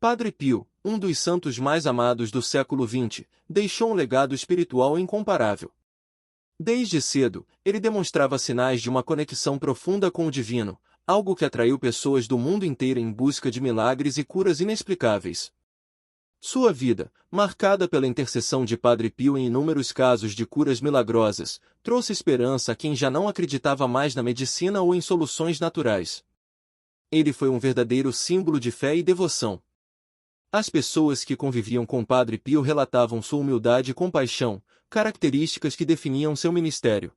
Padre Pio, um dos santos mais amados do século XX, deixou um legado espiritual incomparável. Desde cedo, ele demonstrava sinais de uma conexão profunda com o divino, algo que atraiu pessoas do mundo inteiro em busca de milagres e curas inexplicáveis. Sua vida, marcada pela intercessão de Padre Pio em inúmeros casos de curas milagrosas, trouxe esperança a quem já não acreditava mais na medicina ou em soluções naturais. Ele foi um verdadeiro símbolo de fé e devoção. As pessoas que conviviam com Padre Pio relatavam sua humildade e compaixão, características que definiam seu ministério.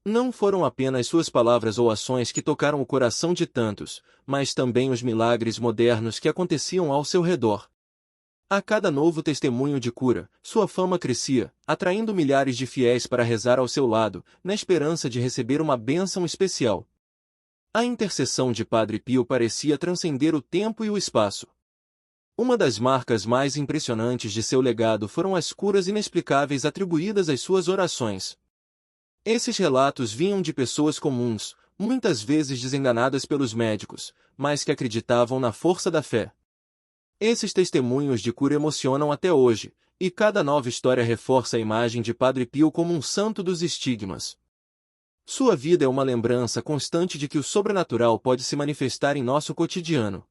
Não foram apenas suas palavras ou ações que tocaram o coração de tantos, mas também os milagres modernos que aconteciam ao seu redor. A cada novo testemunho de cura, sua fama crescia, atraindo milhares de fiéis para rezar ao seu lado, na esperança de receber uma bênção especial. A intercessão de Padre Pio parecia transcender o tempo e o espaço. Uma das marcas mais impressionantes de seu legado foram as curas inexplicáveis atribuídas às suas orações. Esses relatos vinham de pessoas comuns, muitas vezes desenganadas pelos médicos, mas que acreditavam na força da fé. Esses testemunhos de cura emocionam até hoje, e cada nova história reforça a imagem de Padre Pio como um santo dos estigmas. Sua vida é uma lembrança constante de que o sobrenatural pode se manifestar em nosso cotidiano.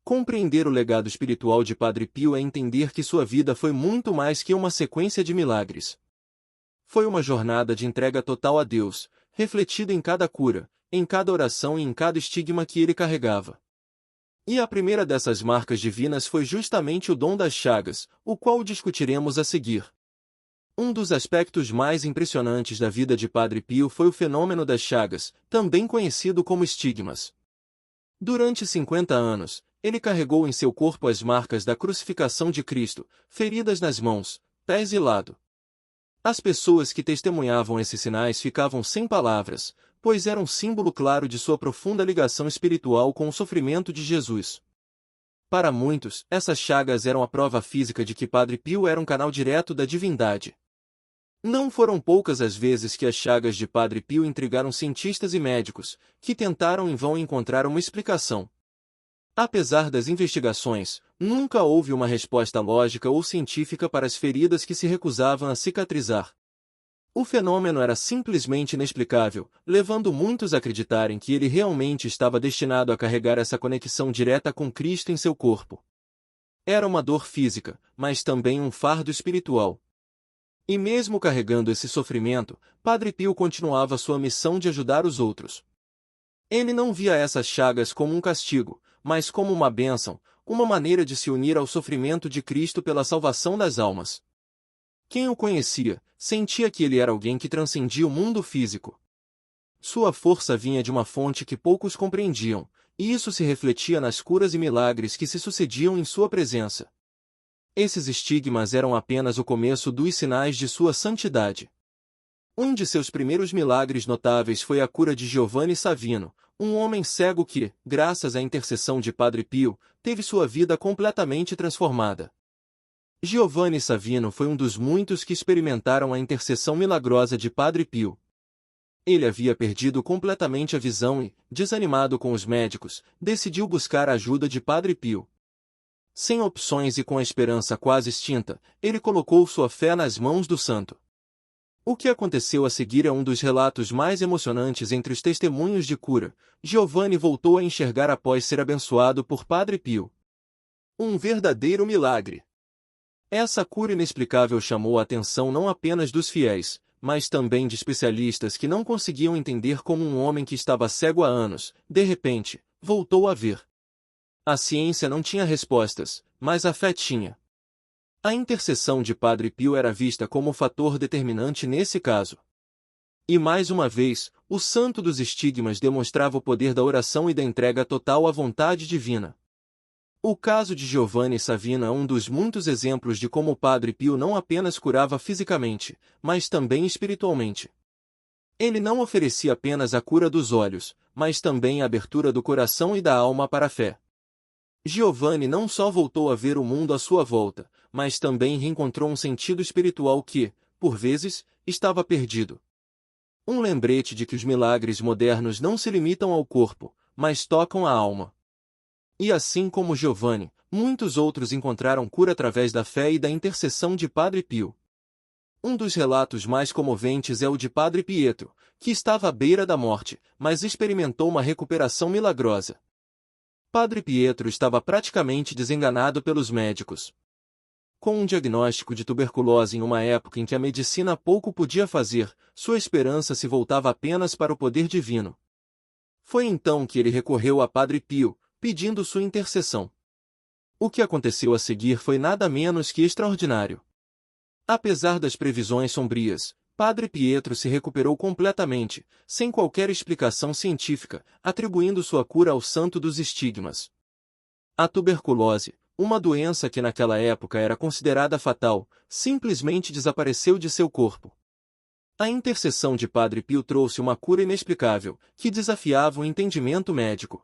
Compreender o legado espiritual de Padre Pio é entender que sua vida foi muito mais que uma sequência de milagres. Foi uma jornada de entrega total a Deus, refletida em cada cura, em cada oração e em cada estigma que ele carregava. E a primeira dessas marcas divinas foi justamente o dom das chagas, o qual discutiremos a seguir. Um dos aspectos mais impressionantes da vida de Padre Pio foi o fenômeno das chagas, também conhecido como estigmas. Durante 50 anos, ele carregou em seu corpo as marcas da crucificação de Cristo, feridas nas mãos, pés e lado. As pessoas que testemunhavam esses sinais ficavam sem palavras, pois eram símbolo claro de sua profunda ligação espiritual com o sofrimento de Jesus. Para muitos, essas chagas eram a prova física de que Padre Pio era um canal direto da divindade. Não foram poucas as vezes que as chagas de Padre Pio intrigaram cientistas e médicos, que tentaram em vão encontrar uma explicação. Apesar das investigações, nunca houve uma resposta lógica ou científica para as feridas que se recusavam a cicatrizar. O fenômeno era simplesmente inexplicável, levando muitos a acreditarem que ele realmente estava destinado a carregar essa conexão direta com Cristo em seu corpo. Era uma dor física, mas também um fardo espiritual. E mesmo carregando esse sofrimento, Padre Pio continuava sua missão de ajudar os outros. Ele não via essas chagas como um castigo, mas como uma bênção, uma maneira de se unir ao sofrimento de Cristo pela salvação das almas. Quem o conhecia, sentia que ele era alguém que transcendia o mundo físico. Sua força vinha de uma fonte que poucos compreendiam, e isso se refletia nas curas e milagres que se sucediam em sua presença. Esses estigmas eram apenas o começo dos sinais de sua santidade. Um de seus primeiros milagres notáveis foi a cura de Giovanni Savino, um homem cego que, graças à intercessão de Padre Pio, teve sua vida completamente transformada. Giovanni Savino foi um dos muitos que experimentaram a intercessão milagrosa de Padre Pio. Ele havia perdido completamente a visão e, desanimado com os médicos, decidiu buscar a ajuda de Padre Pio. Sem opções e com a esperança quase extinta, ele colocou sua fé nas mãos do santo. O que aconteceu a seguir é um dos relatos mais emocionantes entre os testemunhos de cura. Giovanni voltou a enxergar após ser abençoado por Padre Pio. Um verdadeiro milagre. Essa cura inexplicável chamou a atenção não apenas dos fiéis, mas também de especialistas que não conseguiam entender como um homem que estava cego há anos, de repente, voltou a ver. A ciência não tinha respostas, mas a fé tinha. A intercessão de Padre Pio era vista como o fator determinante nesse caso. E mais uma vez, o santo dos estigmas demonstrava o poder da oração e da entrega total à vontade divina. O caso de Giovanni Savino é um dos muitos exemplos de como o Padre Pio não apenas curava fisicamente, mas também espiritualmente. Ele não oferecia apenas a cura dos olhos, mas também a abertura do coração e da alma para a fé. Giovanni não só voltou a ver o mundo à sua volta, mas também reencontrou um sentido espiritual que, por vezes, estava perdido. Um lembrete de que os milagres modernos não se limitam ao corpo, mas tocam a alma. E assim como Giovanni, muitos outros encontraram cura através da fé e da intercessão de Padre Pio. Um dos relatos mais comoventes é o de Padre Pietro, que estava à beira da morte, mas experimentou uma recuperação milagrosa. Padre Pietro estava praticamente desenganado pelos médicos. Com um diagnóstico de tuberculose em uma época em que a medicina pouco podia fazer, sua esperança se voltava apenas para o poder divino. Foi então que ele recorreu a Padre Pio, pedindo sua intercessão. O que aconteceu a seguir foi nada menos que extraordinário. Apesar das previsões sombrias, Padre Pietro se recuperou completamente, sem qualquer explicação científica, atribuindo sua cura ao santo dos estigmas. A tuberculose, uma doença que naquela época era considerada fatal, simplesmente desapareceu de seu corpo. A intercessão de Padre Pio trouxe uma cura inexplicável, que desafiava o entendimento médico.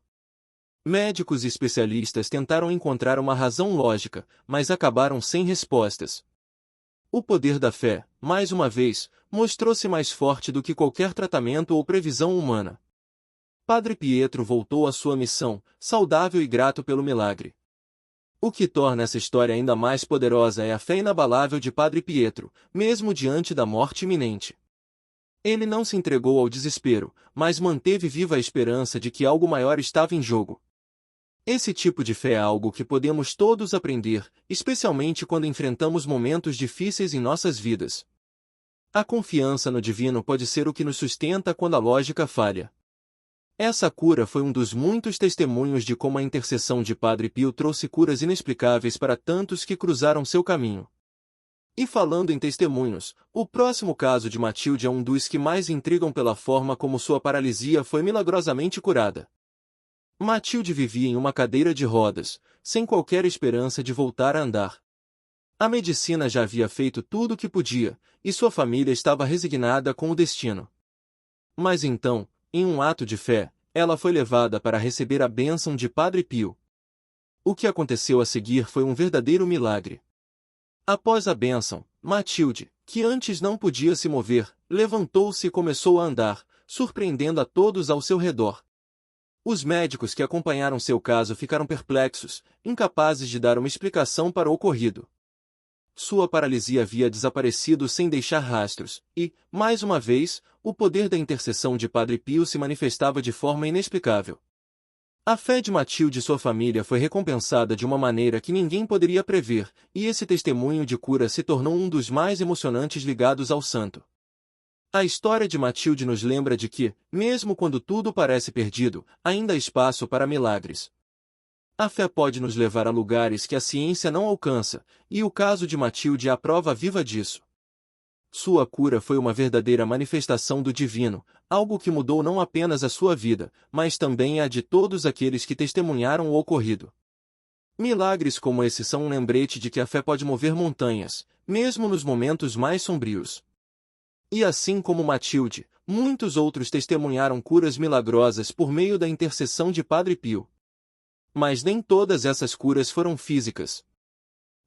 Médicos e especialistas tentaram encontrar uma razão lógica, mas acabaram sem respostas. O poder da fé, mais uma vez, mostrou-se mais forte do que qualquer tratamento ou previsão humana. Padre Pietro voltou à sua missão, saudável e grato pelo milagre. O que torna essa história ainda mais poderosa é a fé inabalável de Padre Pietro, mesmo diante da morte iminente. Ele não se entregou ao desespero, mas manteve viva a esperança de que algo maior estava em jogo. Esse tipo de fé é algo que podemos todos aprender, especialmente quando enfrentamos momentos difíceis em nossas vidas. A confiança no divino pode ser o que nos sustenta quando a lógica falha. Essa cura foi um dos muitos testemunhos de como a intercessão de Padre Pio trouxe curas inexplicáveis para tantos que cruzaram seu caminho. E falando em testemunhos, o próximo caso de Matilde é um dos que mais intrigam pela forma como sua paralisia foi milagrosamente curada. Matilde vivia em uma cadeira de rodas, sem qualquer esperança de voltar a andar. A medicina já havia feito tudo o que podia, e sua família estava resignada com o destino. Mas então, em um ato de fé, ela foi levada para receber a bênção de Padre Pio. O que aconteceu a seguir foi um verdadeiro milagre. Após a bênção, Matilde, que antes não podia se mover, levantou-se e começou a andar, surpreendendo a todos ao seu redor. Os médicos que acompanharam seu caso ficaram perplexos, incapazes de dar uma explicação para o ocorrido. Sua paralisia havia desaparecido sem deixar rastros, e, mais uma vez, o poder da intercessão de Padre Pio se manifestava de forma inexplicável. A fé de Matilde e sua família foi recompensada de uma maneira que ninguém poderia prever, e esse testemunho de cura se tornou um dos mais emocionantes ligados ao santo. A história de Matilde nos lembra de que, mesmo quando tudo parece perdido, ainda há espaço para milagres. A fé pode nos levar a lugares que a ciência não alcança, e o caso de Matilde é a prova viva disso. Sua cura foi uma verdadeira manifestação do divino, algo que mudou não apenas a sua vida, mas também a de todos aqueles que testemunharam o ocorrido. Milagres como esse são um lembrete de que a fé pode mover montanhas, mesmo nos momentos mais sombrios. E assim como Matilde, muitos outros testemunharam curas milagrosas por meio da intercessão de Padre Pio. Mas nem todas essas curas foram físicas.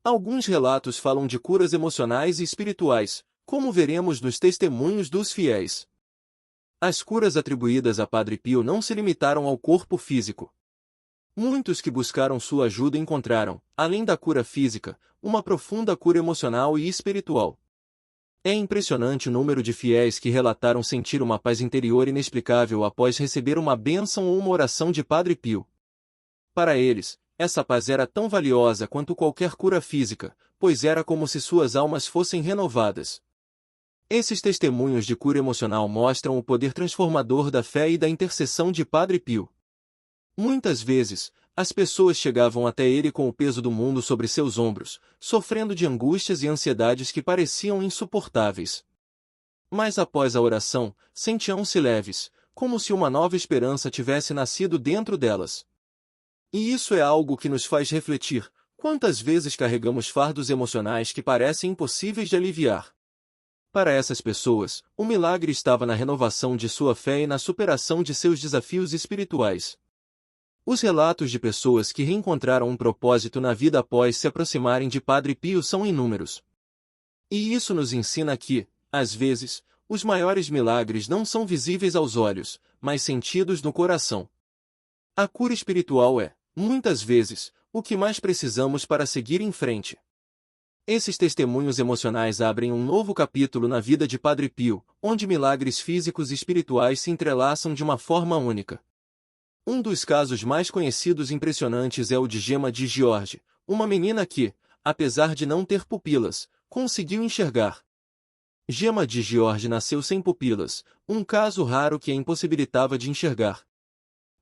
Alguns relatos falam de curas emocionais e espirituais, como veremos nos testemunhos dos fiéis. As curas atribuídas a Padre Pio não se limitaram ao corpo físico. Muitos que buscaram sua ajuda encontraram, além da cura física, uma profunda cura emocional e espiritual. É impressionante o número de fiéis que relataram sentir uma paz interior inexplicável após receber uma bênção ou uma oração de Padre Pio. Para eles, essa paz era tão valiosa quanto qualquer cura física, pois era como se suas almas fossem renovadas. Esses testemunhos de cura emocional mostram o poder transformador da fé e da intercessão de Padre Pio. Muitas vezes, as pessoas chegavam até ele com o peso do mundo sobre seus ombros, sofrendo de angústias e ansiedades que pareciam insuportáveis. Mas após a oração, sentiam-se leves, como se uma nova esperança tivesse nascido dentro delas. E isso é algo que nos faz refletir: quantas vezes carregamos fardos emocionais que parecem impossíveis de aliviar? Para essas pessoas, o milagre estava na renovação de sua fé e na superação de seus desafios espirituais. Os relatos de pessoas que reencontraram um propósito na vida após se aproximarem de Padre Pio são inúmeros. E isso nos ensina que, às vezes, os maiores milagres não são visíveis aos olhos, mas sentidos no coração. A cura espiritual é, muitas vezes, o que mais precisamos para seguir em frente? Esses testemunhos emocionais abrem um novo capítulo na vida de Padre Pio, onde milagres físicos e espirituais se entrelaçam de uma forma única. Um dos casos mais conhecidos e impressionantes é o de Gemma de Giorgi, uma menina que, apesar de não ter pupilas, conseguiu enxergar. Gemma de Giorgi nasceu sem pupilas, um caso raro que a impossibilitava de enxergar.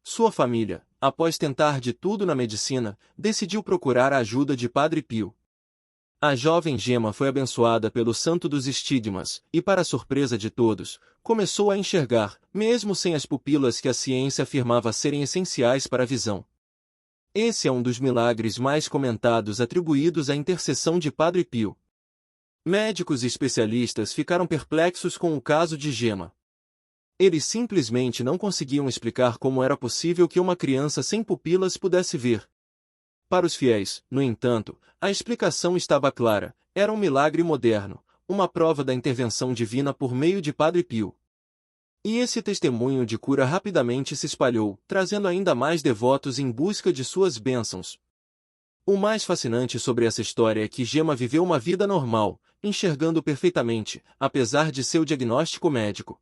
Sua família, após tentar de tudo na medicina, decidiu procurar a ajuda de Padre Pio. A jovem Gemma foi abençoada pelo Santo dos Estigmas, e para surpresa de todos, começou a enxergar, mesmo sem as pupilas que a ciência afirmava serem essenciais para a visão. Esse é um dos milagres mais comentados atribuídos à intercessão de Padre Pio. Médicos e especialistas ficaram perplexos com o caso de Gemma. Eles simplesmente não conseguiam explicar como era possível que uma criança sem pupilas pudesse ver. Para os fiéis, no entanto, a explicação estava clara: era um milagre moderno, uma prova da intervenção divina por meio de Padre Pio. E esse testemunho de cura rapidamente se espalhou, trazendo ainda mais devotos em busca de suas bênçãos. O mais fascinante sobre essa história é que Gemma viveu uma vida normal, enxergando perfeitamente, apesar de seu diagnóstico médico.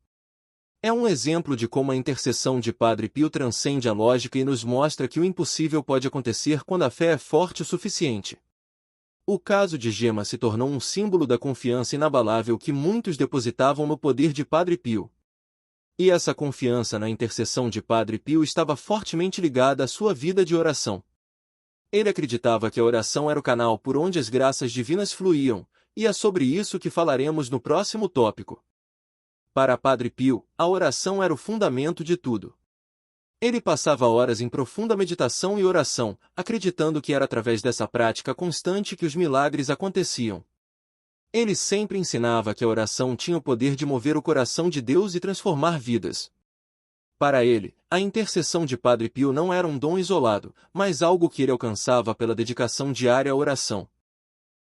É um exemplo de como a intercessão de Padre Pio transcende a lógica e nos mostra que o impossível pode acontecer quando a fé é forte o suficiente. O caso de Gemma se tornou um símbolo da confiança inabalável que muitos depositavam no poder de Padre Pio. E essa confiança na intercessão de Padre Pio estava fortemente ligada à sua vida de oração. Ele acreditava que a oração era o canal por onde as graças divinas fluíam, e é sobre isso que falaremos no próximo tópico. Para Padre Pio, a oração era o fundamento de tudo. Ele passava horas em profunda meditação e oração, acreditando que era através dessa prática constante que os milagres aconteciam. Ele sempre ensinava que a oração tinha o poder de mover o coração de Deus e transformar vidas. Para ele, a intercessão de Padre Pio não era um dom isolado, mas algo que ele alcançava pela dedicação diária à oração.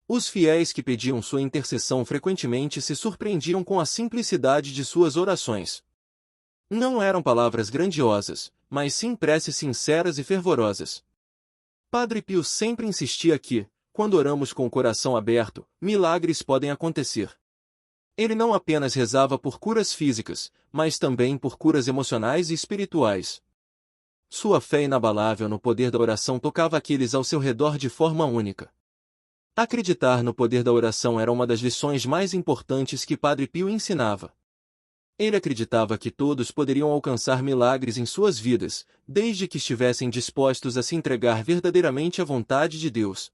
Os fiéis que pediam sua intercessão frequentemente se surpreendiam com a simplicidade de suas orações. Não eram palavras grandiosas, mas sim preces sinceras e fervorosas. Padre Pio sempre insistia que, quando oramos com o coração aberto, milagres podem acontecer. Ele não apenas rezava por curas físicas, mas também por curas emocionais e espirituais. Sua fé inabalável no poder da oração tocava aqueles ao seu redor de forma única. Acreditar no poder da oração era uma das lições mais importantes que Padre Pio ensinava. Ele acreditava que todos poderiam alcançar milagres em suas vidas, desde que estivessem dispostos a se entregar verdadeiramente à vontade de Deus.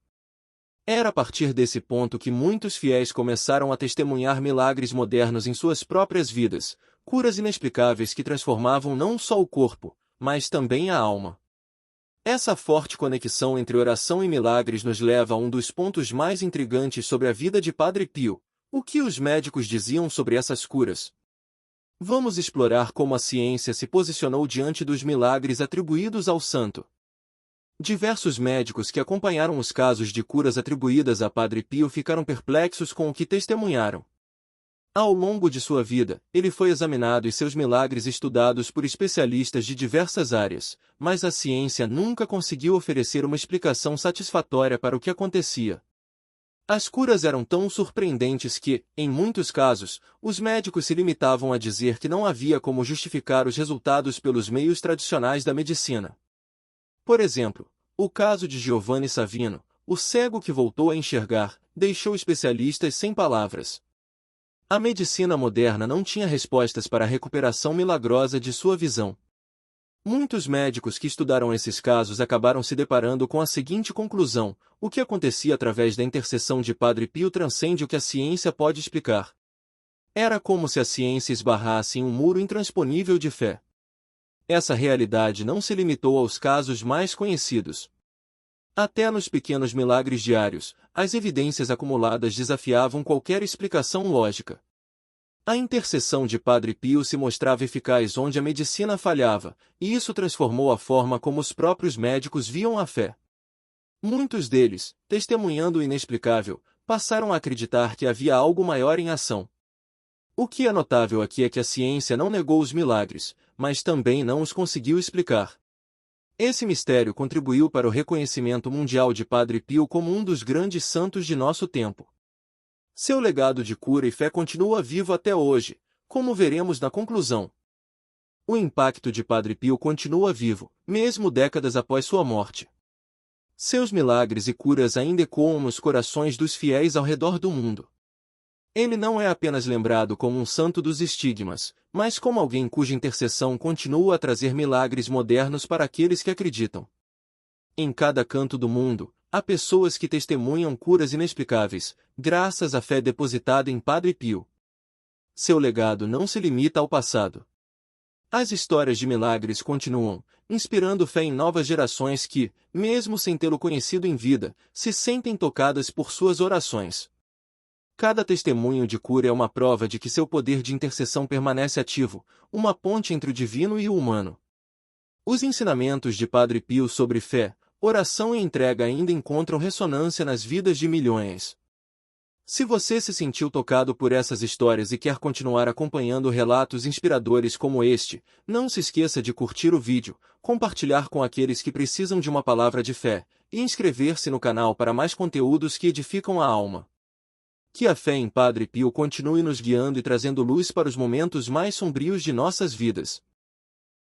Era a partir desse ponto que muitos fiéis começaram a testemunhar milagres modernos em suas próprias vidas, curas inexplicáveis que transformavam não só o corpo, mas também a alma. Essa forte conexão entre oração e milagres nos leva a um dos pontos mais intrigantes sobre a vida de Padre Pio: o que os médicos diziam sobre essas curas. Vamos explorar como a ciência se posicionou diante dos milagres atribuídos ao santo. Diversos médicos que acompanharam os casos de curas atribuídas a Padre Pio ficaram perplexos com o que testemunharam. Ao longo de sua vida, ele foi examinado e seus milagres estudados por especialistas de diversas áreas, mas a ciência nunca conseguiu oferecer uma explicação satisfatória para o que acontecia. As curas eram tão surpreendentes que, em muitos casos, os médicos se limitavam a dizer que não havia como justificar os resultados pelos meios tradicionais da medicina. Por exemplo, o caso de Giovanni Savino, o cego que voltou a enxergar, deixou especialistas sem palavras. A medicina moderna não tinha respostas para a recuperação milagrosa de sua visão. Muitos médicos que estudaram esses casos acabaram se deparando com a seguinte conclusão: o que acontecia através da intercessão de Padre Pio transcende o que a ciência pode explicar. Era como se a ciência esbarrasse em um muro intransponível de fé. Essa realidade não se limitou aos casos mais conhecidos. Até nos pequenos milagres diários, as evidências acumuladas desafiavam qualquer explicação lógica. A intercessão de Padre Pio se mostrava eficaz onde a medicina falhava, e isso transformou a forma como os próprios médicos viam a fé. Muitos deles, testemunhando o inexplicável, passaram a acreditar que havia algo maior em ação. O que é notável aqui é que a ciência não negou os milagres, mas também não os conseguiu explicar. Esse mistério contribuiu para o reconhecimento mundial de Padre Pio como um dos grandes santos de nosso tempo. Seu legado de cura e fé continua vivo até hoje, como veremos na conclusão. O impacto de Padre Pio continua vivo, mesmo décadas após sua morte. Seus milagres e curas ainda ecoam nos corações dos fiéis ao redor do mundo. Ele não é apenas lembrado como um santo dos estigmas, mas como alguém cuja intercessão continua a trazer milagres modernos para aqueles que acreditam. Em cada canto do mundo, há pessoas que testemunham curas inexplicáveis, graças à fé depositada em Padre Pio. Seu legado não se limita ao passado. As histórias de milagres continuam, inspirando fé em novas gerações que, mesmo sem tê-lo conhecido em vida, se sentem tocadas por suas orações. Cada testemunho de cura é uma prova de que seu poder de intercessão permanece ativo, uma ponte entre o divino e o humano. Os ensinamentos de Padre Pio sobre fé, oração e entrega ainda encontram ressonância nas vidas de milhões. Se você se sentiu tocado por essas histórias e quer continuar acompanhando relatos inspiradores como este, não se esqueça de curtir o vídeo, compartilhar com aqueles que precisam de uma palavra de fé, e inscrever-se no canal para mais conteúdos que edificam a alma. Que a fé em Padre Pio continue nos guiando e trazendo luz para os momentos mais sombrios de nossas vidas.